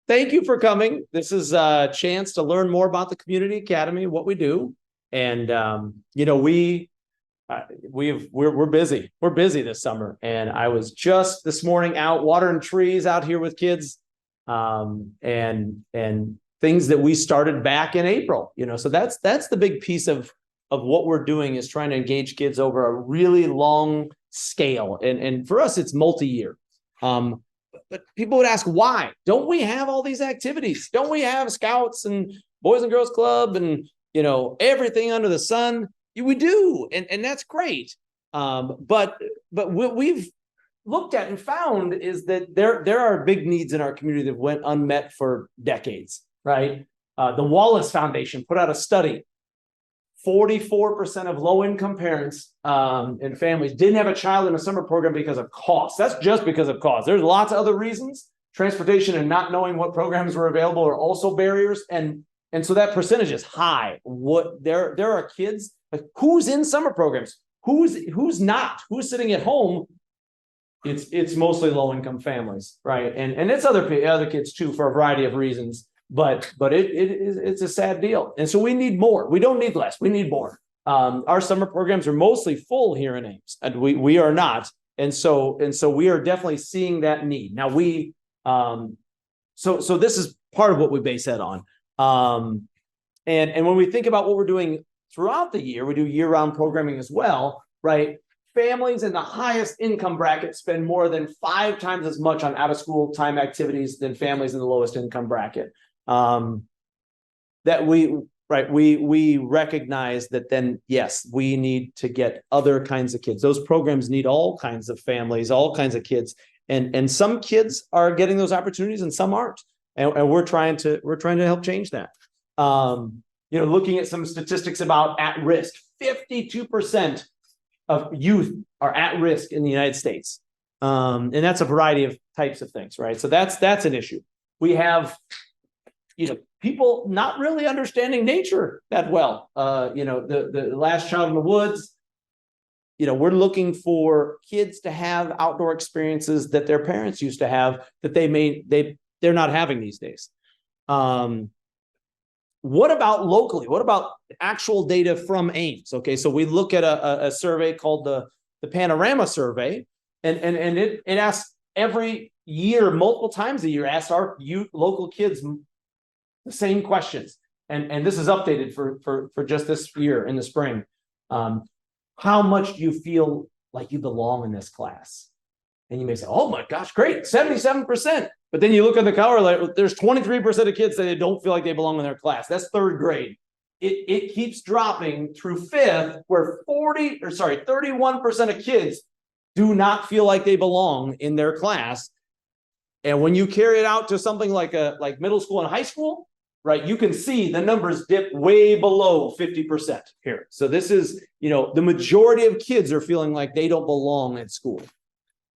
thank you for coming. This is a chance to learn more about the Community Academy, what we do. And, we're busy. We're busy this summer. And I was just this morning out watering trees out here with kids, and things that we started back in April, so that's the big piece of what we're doing, is trying to engage kids over a really long scale. And for us, it's multi-year. But people would ask, why don't we have all these activities? Don't we have scouts and Boys and Girls Club and, everything under the sun? We do. And that's great. But what we've looked at and found is that there are big needs in our community that went unmet for decades, right? The Wallace Foundation put out a study. 44% of low-income parents and families didn't have a child in a summer program because of cost. That's just because of cost. There's lots of other reasons. Transportation and not knowing what programs were available are also barriers. And so that percentage is high. There are kids, like, who's in summer programs? Who's not? Who's sitting at home? It's mostly low-income families, right? And it's other kids too, for a variety of reasons. But it's a sad deal. And so we need more. We don't need less. We need more. Our summer programs are mostly full here in Ames, and we are not. And so we are definitely seeing that need. Now so this is part of what we base that on. And when we think about what we're doing throughout the year, we do year-round programming as well, right? Families in the highest income bracket spend more than 5 times as much on out-of-school time activities than families in the lowest income bracket. That we recognize that then, yes, we need to get other kinds of kids. Those programs need all kinds of families, all kinds of kids. And some kids are getting those opportunities and some aren't. And we're trying to help change that. Looking at some statistics about at risk, 52% of youth are at risk in the United States. And that's a variety of types of things, right? So that's an issue. We have, people not really understanding nature that well. The last child in the woods, we're looking for kids to have outdoor experiences that their parents used to have that they're not having these days. What about locally? What about actual data from Ames? Okay, so we look at a survey called the Panorama Survey, and it asks every year, multiple times a year, asks our local kids the same questions. And this is updated for just this year in the spring. How much do you feel like you belong in this class? And you may say, oh my gosh, great, 77%. But then you look at the color, like, there's 23% of kids that they don't feel like they belong in their class. That's 3rd grade. It keeps dropping through 5th, where 31% of kids do not feel like they belong in their class. And when you carry it out to something like middle school and high school, right, you can see the numbers dip way below 50% here. So this is, the majority of kids are feeling like they don't belong at school.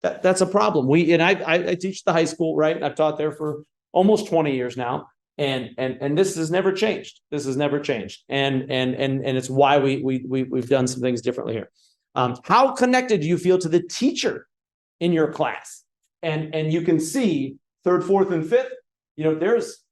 That's a problem. I teach the high school, right? I've taught there for almost 20 years now. And this has never changed. This has never changed. And it's why we've done some things differently here. How connected do you feel to the teacher in your class? And you can see 3rd, 4th, and 5th, there's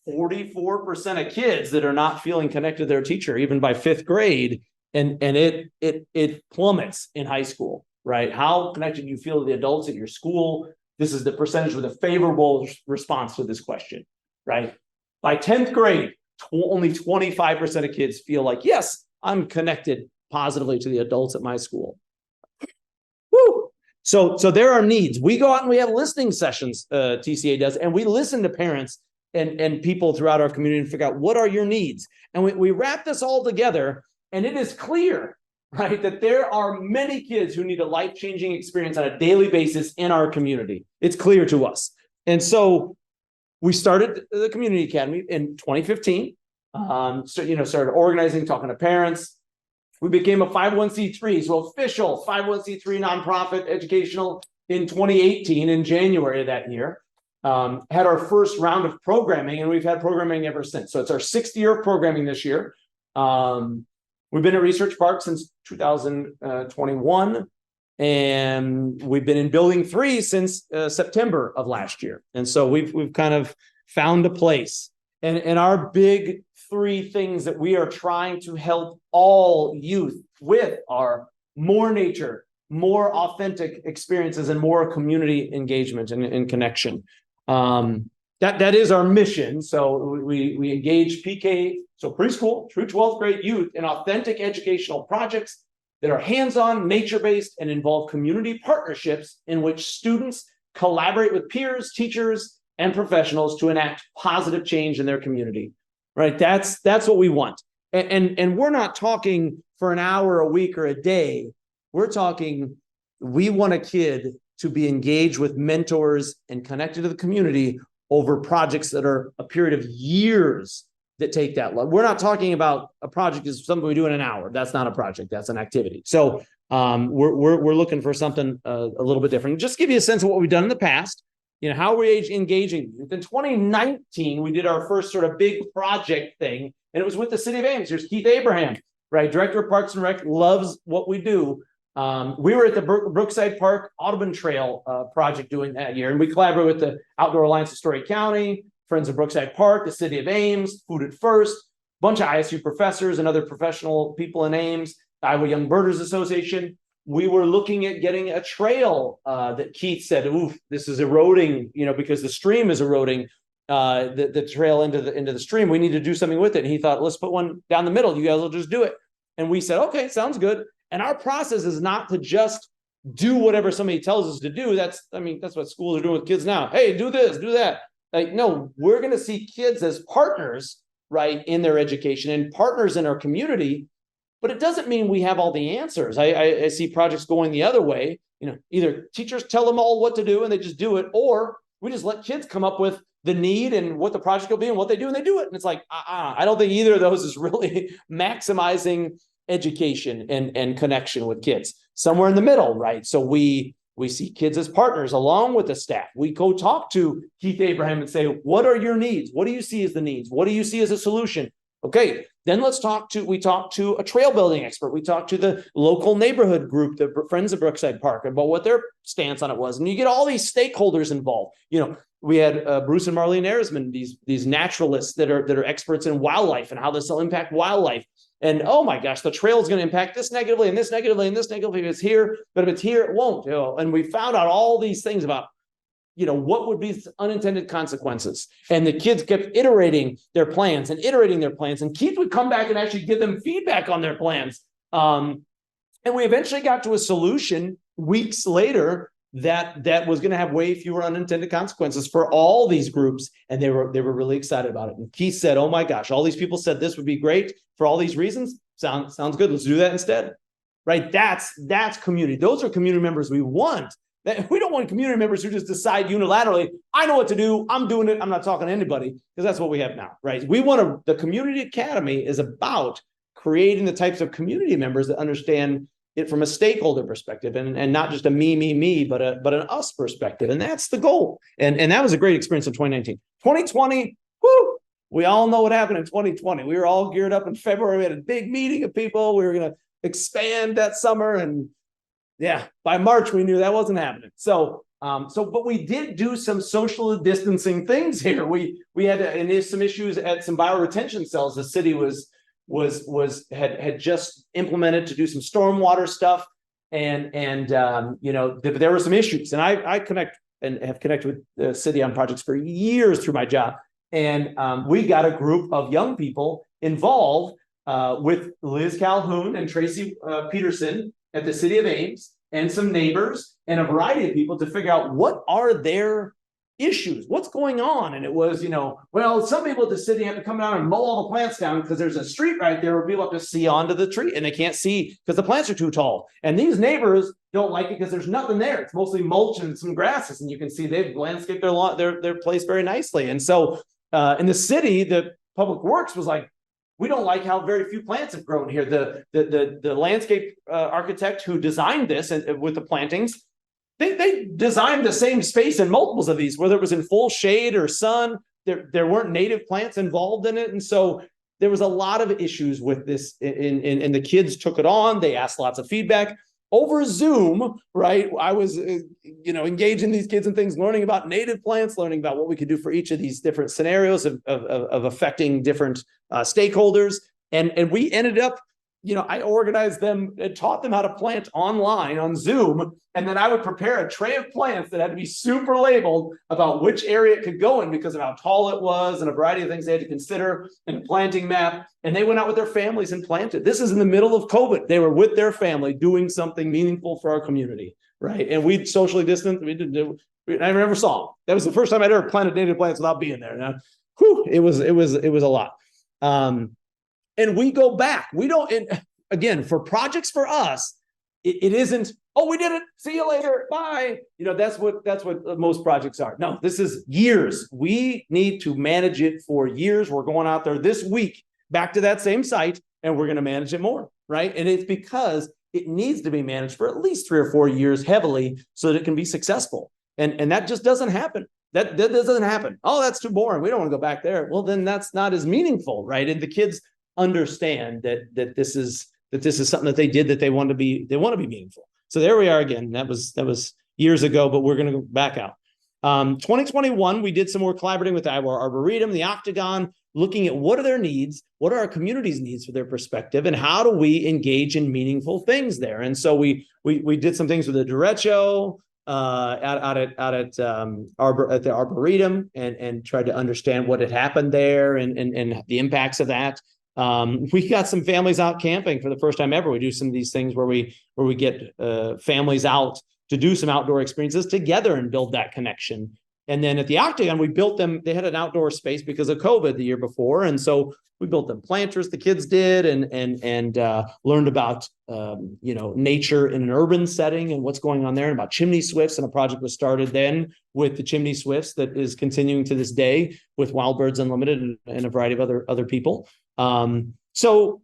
44% of kids that are not feeling connected to their teacher, even by 5th grade. And it plummets in high school, right? How connected do you feel to the adults at your school? This is the percentage with a favorable response to this question, right? By 10th grade, only 25% of kids feel like, yes, I'm connected positively to the adults at my school. Woo! So there are needs. We go out and we have listening sessions, TCA does, and we listen to parents and people throughout our community and figure out, what are your needs? And we wrap this all together, and it is clear, right, that there are many kids who need a life-changing experience on a daily basis in our community. It's clear to us. And so we started the Community Academy in 2015. Started organizing, talking to parents. We became a 501c3, so official 501c3 nonprofit educational in 2018, in January of that year. Had our first round of programming, and we've had programming ever since. So it's our 6th year of programming this year. We've been at Research Park since 2021, and we've been in Building 3 since September of last year. And so we've kind of found a place. And our big three things that we are trying to help all youth with are more nature, more authentic experiences, and more community engagement and connection. That is our mission. So we engage PK, so preschool through 12th grade youth in authentic educational projects that are hands-on, nature-based, and involve community partnerships in which students collaborate with peers, teachers, and professionals to enact positive change in their community. Right? That's what we want. And we're not talking for an hour a week or a day. We're talking, we want a kid to be engaged with mentors and connected to the community over projects that are a period of years that take that long. We're not talking about a project is something we do in an hour. That's not a project. That's an activity. So we're looking for something a little bit different. Just give you a sense of what we've done in the past. You know, how are we engaging? In 2019, we did our first sort of big project thing, and it was with the city of Ames. Here's Keith Abraham, right? Director of Parks and Rec, loves what we do. We were at the Brookside Park Audubon Trail project doing that year, and we collaborated with the Outdoor Alliance of Story County, Friends of Brookside Park, the city of Ames, Food at First, a bunch of ISU professors and other professional people in Ames, Iowa Young Birders Association. We were looking at getting a trail that Keith said, "Oof, this is eroding," you know, because the stream is eroding the trail into the stream. We need to do something with it. And he thought, let's put one down the middle. You guys will just do it. And we said, okay, sounds good. And our process is not to just do whatever somebody tells us to do. That's what schools are doing with kids now. Hey, do this, do that. Like, no, we're going to see kids as partners, right, in their education and partners in our community. But it doesn't mean we have all the answers. I see projects going the other way. You know, either teachers tell them all what to do and they just do it, or we just let kids come up with the need and what the project will be and what they do, and they do it. And it's like, I don't think either of those is really maximizing education and connection with kids. Somewhere in the middle, right? So we see kids as partners along with the staff. We go talk to Keith Abraham and say, what are your needs? What do you see as the needs? What do you see as a solution? Okay, then we talk to a trail building expert. We talk to the local neighborhood group, the Friends of Brookside Park, about what their stance on it was. And you get all these stakeholders involved. You know, we had Bruce and Marlene Erisman, these naturalists that are experts in wildlife and how this will impact wildlife. And oh my gosh, the trail is going to impact this negatively and this negatively and this negatively. If it's here, but if it's here, it won't. You know? And we found out all these things about, you know, what would be unintended consequences. And the kids kept iterating their plans. And Keith would come back and actually give them feedback on their plans. And we eventually got to a solution weeks later that was going to have way fewer unintended consequences for all these groups. And they were really excited about it. And Keith said, oh my gosh, all these people said this would be great for all these reasons. Sounds good. Let's do that instead. Right? That's community. Those are community members we want. We don't want community members who just decide unilaterally, I know what to do, I'm doing it, I'm not talking to anybody, because that's what we have now, right? The Community Academy is about creating the types of community members that understand it from a stakeholder perspective and not just a me, but an us perspective. And that's the goal. And that was a great experience in 2019. 2020, whoo, we all know what happened in 2020. We were all geared up in February. We had a big meeting of people. We were going to expand that summer, and yeah, by March, we knew that wasn't happening. But we did do some social distancing things here. We had and there's some issues at some bioretention cells. The city had just implemented to do some stormwater stuff, and you know, there were some issues. And I connect and have connected with the city on projects for years through my job, and we got a group of young people involved with Liz Calhoun and Tracy Peterson at the city of Ames, and some neighbors and a variety of people to figure out what are their issues, what's going on. And it was, you know, well, some people at the city have to come down and mow all the plants down because there's a street right there where people have to see onto the tree and they can't see because the plants are too tall. And these neighbors don't like it because there's nothing there. It's mostly mulch and some grasses, and you can see they've landscaped their place very nicely. And so in the city, the Public Works was like, we don't like how very few plants have grown here. The landscape architect who designed this and with the plantings, they designed the same space in multiples of these, whether it was in full shade or sun. There weren't native plants involved in it, and so there was a lot of issues with this. And the kids took it on. They asked lots of feedback. over Zoom, right? I was, engaging these kids in things, learning about native plants, learning about what we could do for each of these different scenarios of affecting different stakeholders. And we ended up, I organized them and taught them how to plant online on Zoom. And then I would prepare a tray of plants that had to be super labeled about which area it could go in because of how tall it was and a variety of things they had to consider in a planting map. And they went out with their families and planted. This is in the middle of COVID. They were with their family doing something meaningful for our community, right? And we socially distanced. I never saw them. That was the first time I'd ever planted native plants without being there. Now, it was a lot. And we go back. We don't, again, for projects for us, it isn't, oh, we did it. See you later. Bye. That's what most projects are. No, this is years. We need to manage it for years. We're going out there this week back to that same site, and we're going to manage it more, right? And it's because it needs to be managed for at least 3 or 4 years heavily so that it can be successful. And that just doesn't happen. That doesn't happen. Oh, that's too boring. We don't want to go back there. Well, then that's not as meaningful, right? And the kids understand that this is something that they did that they want to be meaningful. So there we are again. That was years ago, but we're going to go back out. 2021, we did some more collaborating with our Arboretum, the Octagon, looking at what are their needs, what are our community's needs for their perspective, and how do we engage in meaningful things there. And so we did some things with the derecho at the Arboretum and tried to understand what had happened there and the impacts of that. We got some families out camping for the first time ever. We do some of these things where we get families out to do some outdoor experiences together and build that connection. And then at the Octagon, we built them. They had an outdoor space because of COVID the year before, and so we built them planters. The kids did, and learned about nature in an urban setting and what's going on there, and about chimney swifts. And a project was started then with the chimney swifts that is continuing to this day with Wild Birds Unlimited and a variety of other people. So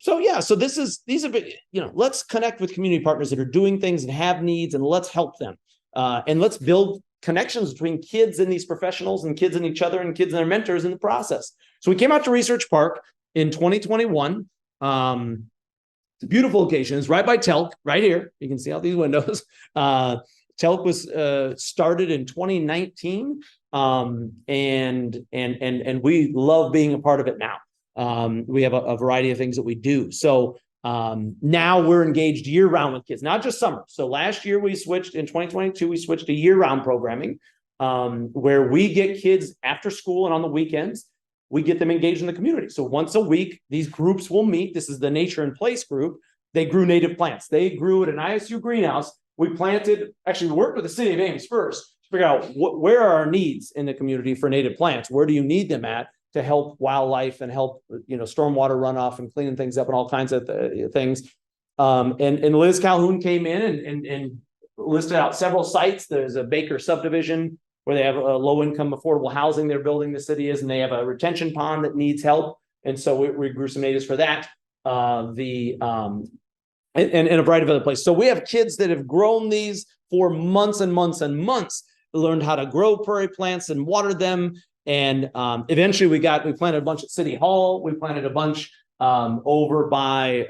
these are, let's connect with community partners that are doing things and have needs, and let's help them. And let's build connections between kids and these professionals and kids and each other and kids and their mentors in the process. So we came out to Research Park in 2021. It's a beautiful location. It's right by Telk, right here. You can see out these windows. Telk was started in 2019, and we love being a part of it now. We have a variety of things that we do. So now we're engaged year round with kids, not just summer. So last year in 2022, we switched to year round programming, where we get kids after school and on the weekends, we get them engaged in the community. So once a week, these groups will meet. This is the Nature in Place group. They grew native plants. They grew at an ISU greenhouse. We worked with the city of Ames first to figure out where are our needs in the community for native plants? Where do you need them at to help wildlife and help, stormwater runoff and cleaning things up and all kinds of things. And Liz Calhoun came in and listed out several sites. There's a Baker subdivision where they have a low-income affordable housing they're building, the city is, and they have a retention pond that needs help. And so we grew some natives for that. And a variety of other places. So we have kids that have grown these for months and months and months, learned how to grow prairie plants and water them. And eventually we planted a bunch at City Hall. We planted a bunch over by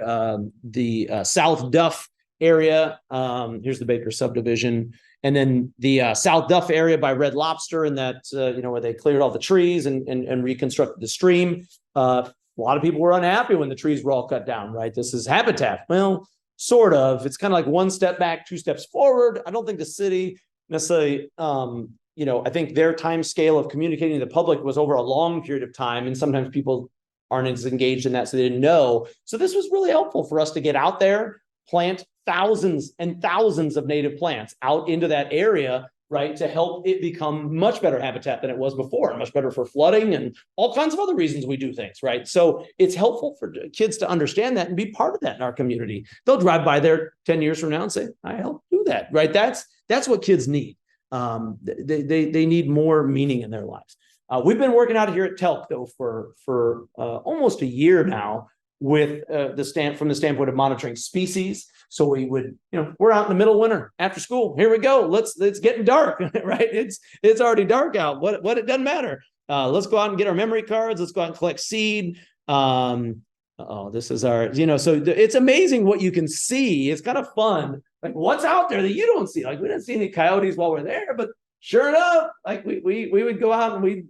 the South Duff area. Here's the Baker subdivision. And then the South Duff area by Red Lobster, and that, where they cleared all the trees and reconstructed the stream. A lot of people were unhappy when the trees were all cut down, right? This is habitat. Well, sort of. It's kind of like one step back, 2 steps forward. I don't think the city necessarily, I think their time scale of communicating to the public was over a long period of time. And sometimes people aren't as engaged in that, so they didn't know. So this was really helpful for us to get out there, plant thousands and thousands of native plants out into that area, right, to help it become much better habitat than it was before, and much better for flooding and all kinds of other reasons we do things, right? So it's helpful for kids to understand that and be part of that in our community. They'll drive by there 10 years from now and say, I helped do that, right? That's what kids need. They need more meaning in their lives. We've been working out here at Telk, though, for almost a year now with from the standpoint of monitoring species. So we would, we're out in the middle of winter after school. Here we go. It's getting dark, right? It's already dark out. What it doesn't matter. Let's go out and get our memory cards. Let's go out and collect seed. This is our, so it's amazing what you can see. It's kind of fun like what's out there that you don't see? Like we didn't see any coyotes while we're there, but sure enough, like we would go out and we'd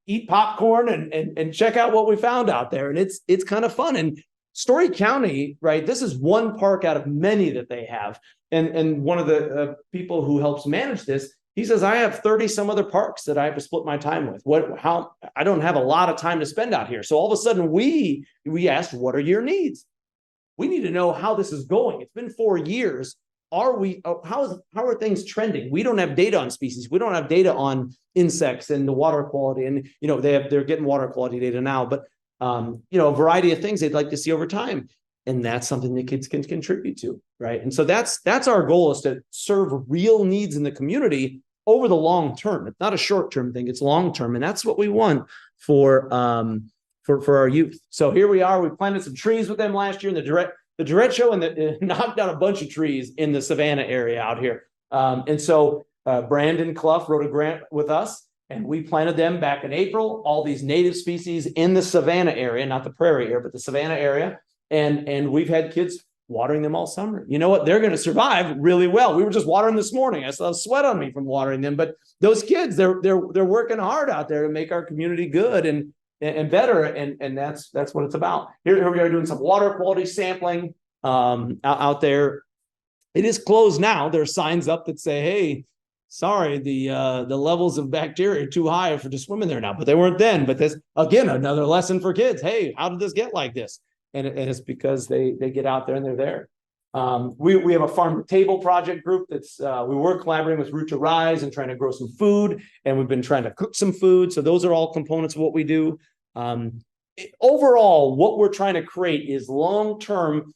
eat popcorn and check out what we found out there. And it's kind of fun. And Story County, right? This is one park out of many that they have. And one of the people who helps manage this, he says, I have 30 some other parks that I have to split my time with. How I don't have a lot of time to spend out here. So all of a sudden we asked, what are your needs? We need to know how this is going. It's been 4 years. How are things trending? We don't have data on species. We don't have data on insects and the water quality. And, they're getting water quality data now, but, a variety of things they'd like to see over time. And that's something the kids can contribute to, right? And so that's our goal, is to serve real needs in the community over the long term. It's not a short-term thing, it's long-term. And that's what we want for our youth. So here we are. We planted some trees with them last year in the direct show, and knocked down a bunch of trees in the Savannah area out here. And so Brandon Clough wrote a grant with us, and we planted them back in April, all these native species in the Savannah area, not the prairie area, but the Savannah area. And we've had kids watering them all summer. You know what? They're going to survive really well. We were just watering this morning. I saw sweat on me from watering them, but those kids, they're working hard out there to make our community good and better. And that's what it's about. Here we are doing some water quality sampling out there. It is closed now. There are signs up that say, hey, sorry, the levels of bacteria are too high to swim in there now, but they weren't then. But this, again, another lesson for kids. Hey, how did this get like this? And it's because they get out there and they're there. We have a farm to table project group that's we were collaborating with Root to Rise and trying to grow some food, and we've been trying to cook some food. So those are all components of what we do. Overall, what we're trying to create is long-term,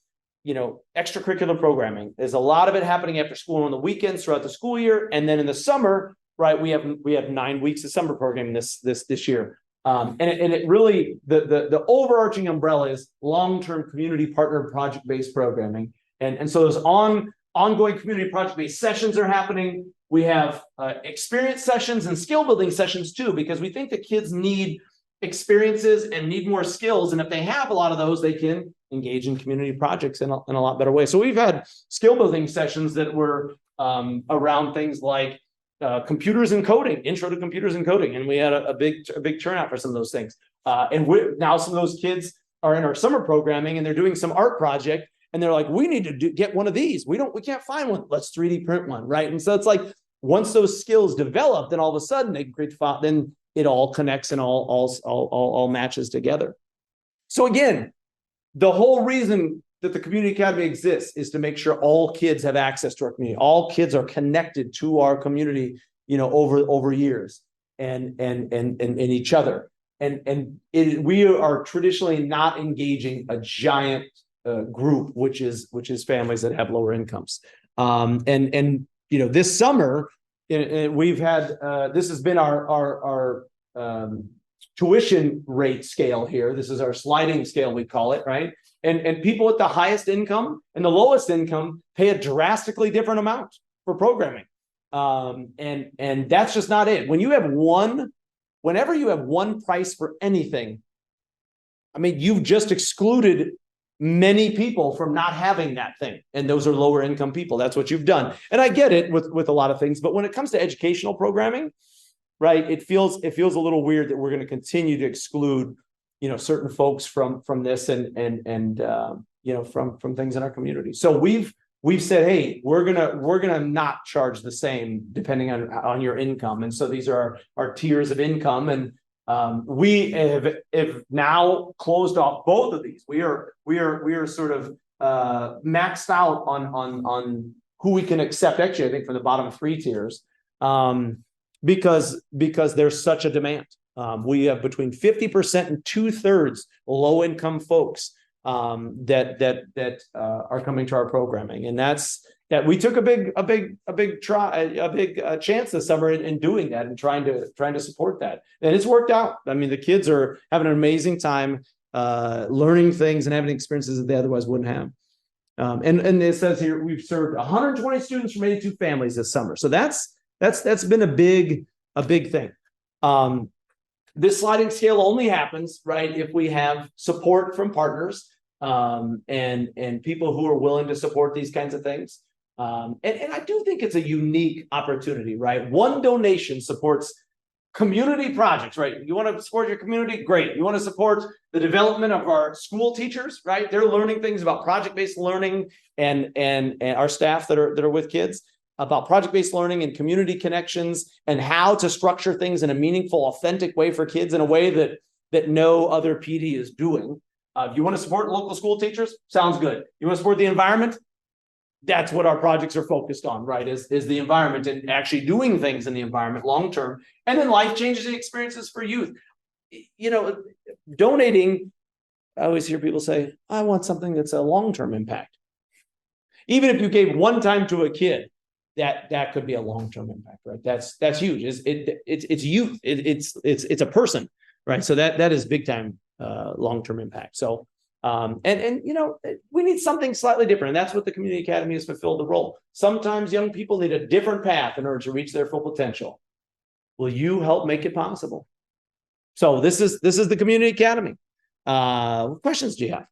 extracurricular programming. There's a lot of it happening after school on the weekends throughout the school year, and then in the summer, right? We have 9 weeks of summer programming this year. And it really, the overarching umbrella is long-term community partner project-based programming. And so those ongoing community project-based sessions are happening. We have experience sessions and skill building sessions too, because we think that kids need experiences and need more skills. And if they have a lot of those, they can engage in community projects in a lot better way. So we've had skill building sessions that were around things like computers and coding, intro to computers and coding. And we had a big turnout for some of those things. And now some of those kids are in our summer programming and they're doing some art project and they're like, we need to get one of these. We can't find one. Let's 3D print one. Right. And so it's like, once those skills develop, then all of a sudden they can create, then it all connects and all matches together. So again, the whole reason that the Community Academy exists is to make sure all kids have access to our community. All kids are connected to our community, over years and each other. We are traditionally not engaging a giant group, which is families that have lower incomes. This summer we've had this has been our tuition rate scale here. This is our sliding scale, we call it, right? And people with the highest income and the lowest income pay a drastically different amount for programming. And that's just not it. Whenever you have one price for anything, I mean, you've just excluded many people from not having that thing. And those are lower income people. That's what you've done. And I get it with a lot of things, but when it comes to educational programming, right, it feels a little weird that we're going to continue to exclude, certain folks from this and from things in our community. So we've said, hey, we're gonna not charge the same depending on your income. And so these are our tiers of income. And we have now closed off both of these. We are sort of maxed out on who we can accept. Actually, I think from the bottom 3 tiers, because there's such a demand. We have between 50% and 2/3 low income folks that are coming to our programming, and that's that. We took a big chance this summer in doing that and trying to support that, and it's worked out. I mean, the kids are having an amazing time learning things and having experiences that they otherwise wouldn't have. And it says here we've served 120 students from 82 families this summer. So that's been a big thing. This sliding scale only happens, right, if we have support from partners and people who are willing to support these kinds of things. And I do think it's a unique opportunity, right? One donation supports community projects, right? You want to support your community? Great. You want to support the development of our school teachers, right? They're learning things about project-based learning and our staff that are with kids about project-based learning and community connections and how to structure things in a meaningful, authentic way for kids in a way that no other PD is doing. If you want to support local school teachers, sounds good. You want to support the environment? That's what our projects are focused on, right? Is the environment and actually doing things in the environment long term. And then life changes and experiences for youth. You know, donating, I always hear people say, I want something that's a long-term impact. Even if you gave one time to a kid, that could be a long-term impact, right? That's huge. It's youth. It's a person, right? So that is big time long-term impact. So and you know, we need something slightly different, and that's what the community academy has fulfilled the role. Sometimes young people need a different path in order to reach their full potential. Will you help make it possible? So this is the community academy. What questions do you have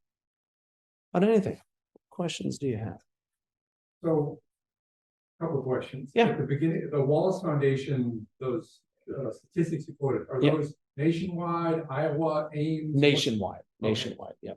on anything? What questions do you have? So, a couple of questions. Yeah. At the beginning, the Wallace Foundation, those statistics you quoted, are those nationwide, Iowa, Ames? Nationwide. Okay. Nationwide. Yeah.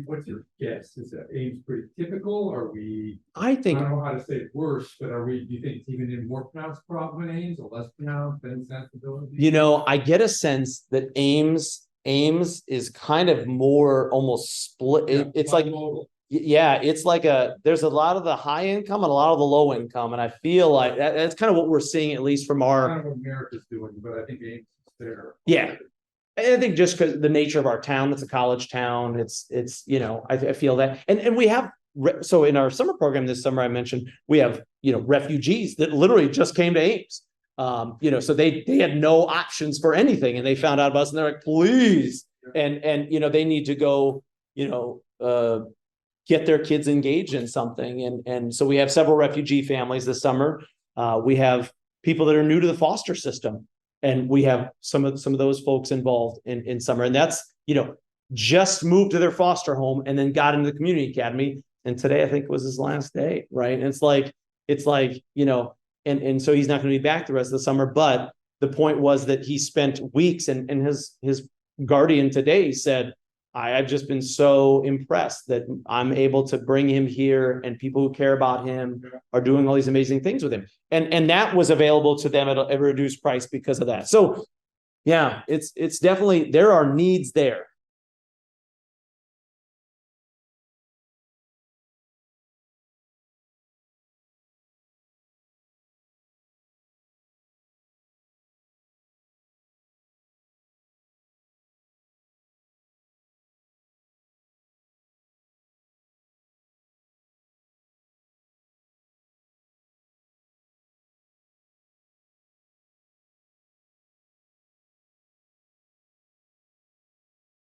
What's your guess? Is that Ames pretty typical? Are we? I think. I don't know how to say it worse, but are we? Do you think it's even in more pronounced problem in Ames, or less pronounced than sensibility? You know, I get a sense that Ames is kind of more almost split. Yeah, it's like. mobile. Yeah, it's like there's a lot of the high income and a lot of the low income. And I feel like that's kind of what we're seeing, at least from our. Kind of what America's doing, but I think Ames is there. Yeah. I think just because the nature of our town, it's a college town. It's you know, I feel that. And we have, so in our summer program this summer, I mentioned we have, you know, refugees that literally just came to Ames. You know, so they had no options for anything and they found out about us and they're like, please. And you know, they need to go, you know, get their kids engaged in something. And so we have several refugee families this summer. We have people that are new to the foster system. And we have some of those folks involved in summer. And that's, you know, just moved to their foster home and then got into the community academy. And today I think was his last day. Right. And it's like, you know, and so he's not going to be back the rest of the summer. But the point was that he spent weeks and his guardian today said, I've just been so impressed that I'm able to bring him here and people who care about him are doing all these amazing things with him. And that was available to them at a reduced price because of that. So yeah, it's definitely, there are needs there.